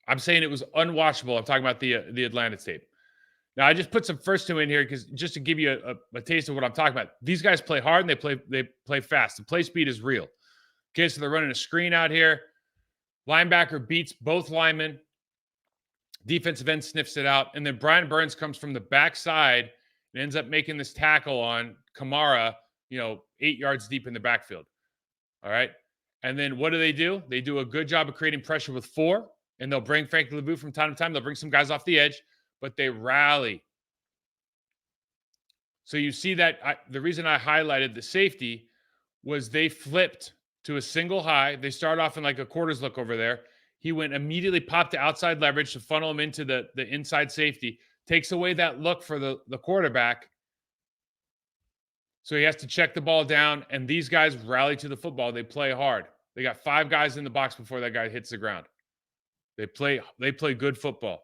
I'm saying it was unwatchable. I'm talking about the Atlanta tape. Now, I just put some first two in here because just to give you a taste of what I'm talking about. These guys play hard and they play fast. The play speed is real. Okay, so they're running a screen out here. Linebacker beats both linemen. Defensive end sniffs it out. And then Brian Burns comes from the backside and ends up making this tackle on Kamara, 8 yards deep in the backfield. All right. And then what do? They do a good job of creating pressure with 4, and they'll bring Frank LeBoux from time to time. They'll bring some guys off the edge, but they rally. So you see that the reason I highlighted the safety was they flipped to a single high. They start off in like a quarters look over there. He went immediately popped to outside leverage to funnel him into the inside safety, takes away that look for the quarterback. So he has to check the ball down, and these guys rally to the football. They play hard. They got 5 guys in the box before that guy hits the ground. They play good football.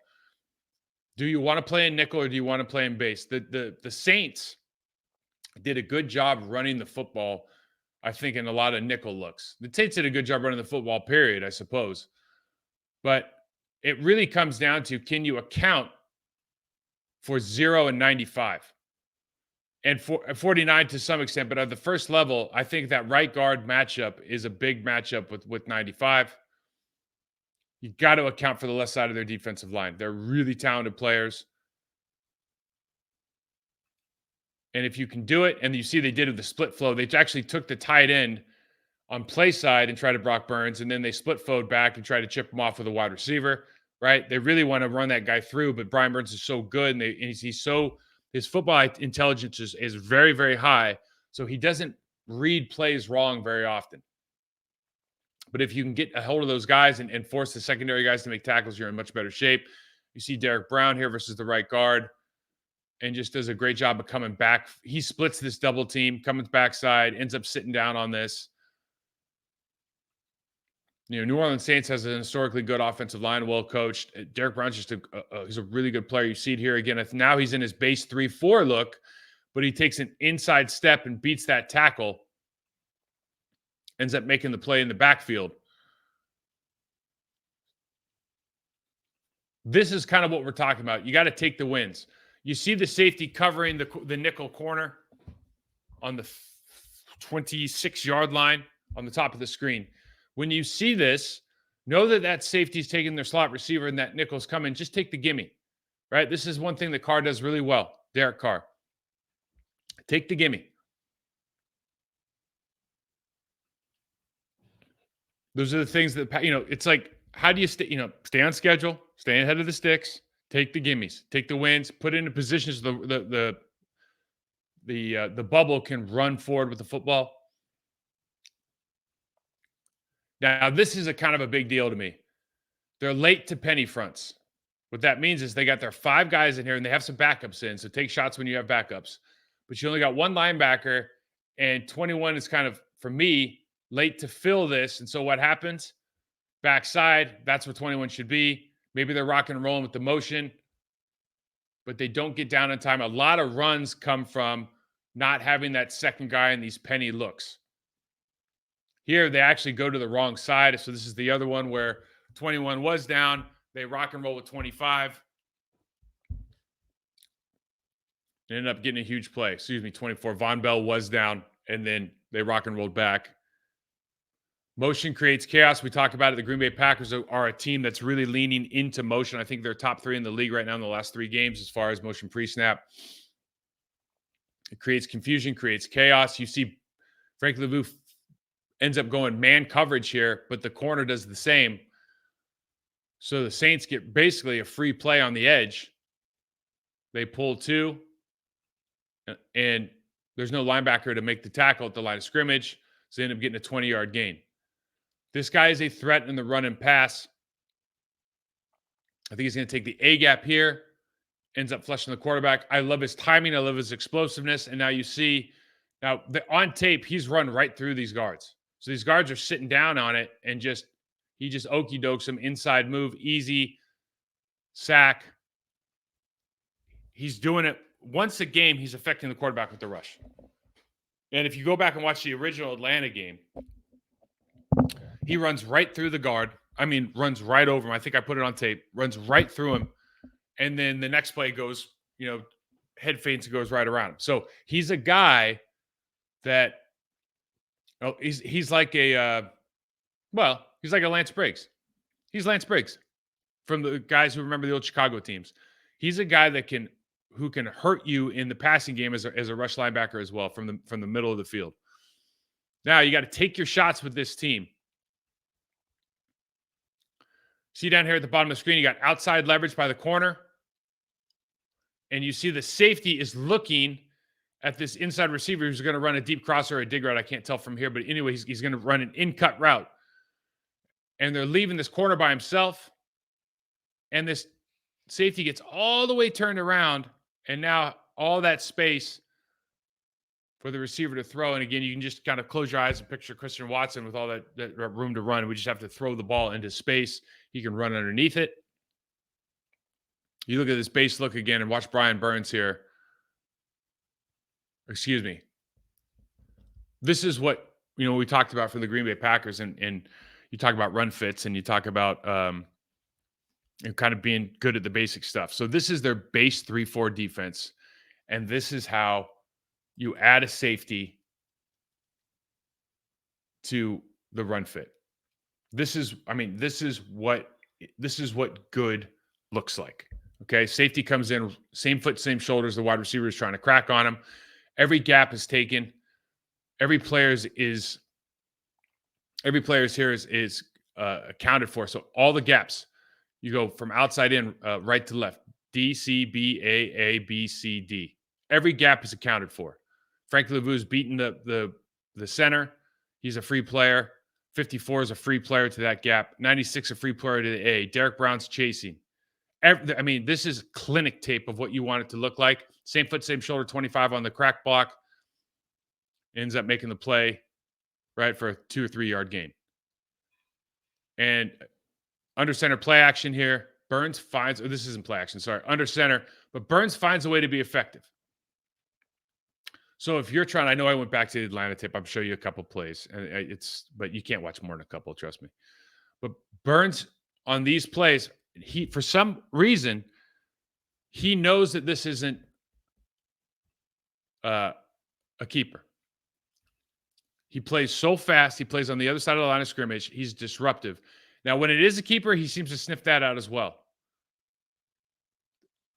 Do you want to play in nickel or do you want to play in base? The Saints did a good job running the football, I think, in a lot of nickel looks. The Saints did a good job running the football, period, I suppose. But it really comes down to, can you account for 0 and 95? And 49 to some extent, but at the first level, I think that right guard matchup is a big matchup with 95. You got to account for the left side of their defensive line. They're really talented players. And if you can do it, and you see they did with the split flow, they actually took the tight end on play side and tried to block Burns, and then they split flowed back and tried to chip him off with a wide receiver, right? They really want to run that guy through, but Brian Burns is so good, and he's so – his football intelligence is very, very high, so he doesn't read plays wrong very often. But if you can get a hold of those guys and force the secondary guys to make tackles, you're in much better shape. You see Derek Brown here versus the right guard, and just does a great job of coming back. He splits this double team, comes backside, ends up sitting down on this. New Orleans Saints has an historically good offensive line, well coached. Derek Brown's just he's a really good player. You see it here again. Now he's in his base 3-4 look, but he takes an inside step and beats that tackle. Ends up making the play in the backfield. This is kind of what we're talking about. You got to take the wins. You see the safety covering the nickel corner on the 26-yard line on the top of the screen. When you see this, know that safety's taking their slot receiver and that nickel's coming. Just take the gimme, right? This is one thing that Carr does really well, Derek Carr. Take the gimme. Those are the things that, it's like, how do you stay on schedule, stay ahead of the sticks, take the gimmies, take the wins, put into positions the bubble can run forward with the football. Now, this is a kind of a big deal to me. They're late to penny fronts. What that means is they got their 5 guys in here and they have some backups in. So take shots when you have backups. But you only got 1 linebacker, and 21 is kind of, for me, late to fill this. And so what happens? Backside, that's where 21 should be. Maybe they're rocking and rolling with the motion, but they don't get down in time. A lot of runs come from not having that second guy in these penny looks. Here, they actually go to the wrong side. So this is the other one where 21 was down. They rock and roll with 25. They ended up getting a huge play. 24. Von Bell was down, and then they rock and rolled back. Motion creates chaos. We talk about it. The Green Bay Packers are a team that's really leaning into motion. I think they're top 3 in the league right now in the last 3 games as far as motion pre-snap. It creates confusion, creates chaos. You see Frank LeBoux ends up going man coverage here, but the corner does the same. So the Saints get basically a free play on the edge. They pull 2, and there's no linebacker to make the tackle at the line of scrimmage, so they end up getting a 20-yard gain. This guy is a threat in the run and pass. I think he's going to take the A-gap here, ends up flushing the quarterback. I love his timing. I love his explosiveness. And now you see, on tape, he's run right through these guards. So these guards are sitting down on it, and he just okey-dokes him, inside move, easy, sack. He's doing it. Once a game, he's affecting the quarterback with the rush. And if you go back and watch the original Atlanta game, he runs right through the guard, I mean, runs right over him. I think I put it on tape. Runs right through him, and then the next play goes, head feints and goes right around him. So he's a guy that he's like he's like a Lance Briggs. He's Lance Briggs from the guys who remember the old Chicago teams. He's a guy that who can hurt you in the passing game as a rush linebacker as well from the middle of the field. Now you got to take your shots with this team. See down here at the bottom of the screen, you got outside leverage by the corner. And you see the safety is looking at this inside receiver who's going to run a deep cross or a dig route. I can't tell from here, but anyway, he's going to run an in-cut route. And they're leaving this corner by himself. And this safety gets all the way turned around. And now all that space for the receiver to throw. And again, you can just kind of close your eyes and picture Christian Watson with all that room to run. We just have to throw the ball into space. He can run underneath it. You look at this base look again and watch Brian Burns here. Excuse me. This is what, we talked about for the Green Bay Packers, and you talk about run fits and you talk about kind of being good at the basic stuff. So this is their base 3-4 defense, and this is how you add a safety to the run fit. This is what good looks like. Okay, safety comes in, same foot, same shoulders. The wide receiver is trying to crack on him. Every gap is taken. Every player's here is accounted for. So all the gaps, you go from outside in, right to left. D, C, B, A, B, C, D. Every gap is accounted for. Frank Lavue's beating the center. He's a free player. 54 is a free player to that gap. 96 a free player to the A. Derek Brown's chasing. This is clinic tape of what you want it to look like. Same foot, same shoulder, 25 on the crack block. Ends up making the play, right, for a 2 or 3 yard gain. And under center play action here. Burns finds, this isn't play action, sorry, under center, but Burns finds a way to be effective. So if you're trying, I know I went back to the Atlanta tape. I'm showing you a couple plays, and but you can't watch more than a couple, trust me. But Burns on these plays, for some reason, he knows that this isn't a keeper. He plays so fast. He plays on the other side of the line of scrimmage. He's disruptive. Now, when it is a keeper, he seems to sniff that out as well.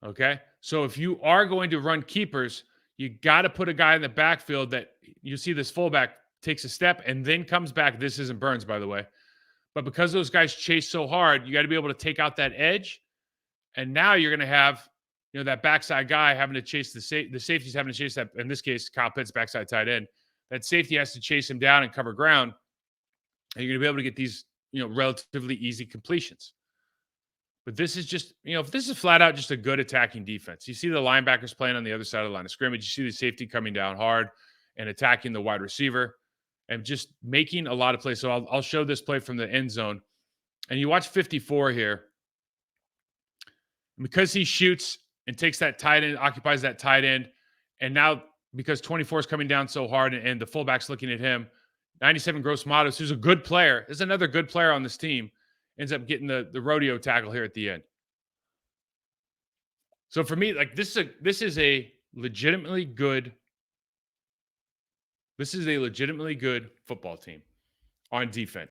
Okay? So if you are going to run keepers, you got to put a guy in the backfield that you see this fullback takes a step and then comes back. This isn't Burns, by the way. But because those guys chase so hard, you got to be able to take out that edge. And now you're going to have, that backside guy having to chase the safety's having to chase that. In this case, Kyle Pitts, backside tight end. That safety has to chase him down and cover ground. And you're going to be able to get these, relatively easy completions. But this is just, if this is flat out just a good attacking defense. You see the linebackers playing on the other side of the line of scrimmage. You see the safety coming down hard and attacking the wide receiver and just making a lot of plays. So I'll show this play from the end zone. And you watch 54 here. Because he shoots and takes that tight end, occupies that tight end, and now because 24 is coming down so hard and the fullback's looking at him, 97 Gross Matos, who's a good player, is another good player on this team, ends up getting the rodeo tackle here at the end. So for me, like this is a legitimately good football team on defense.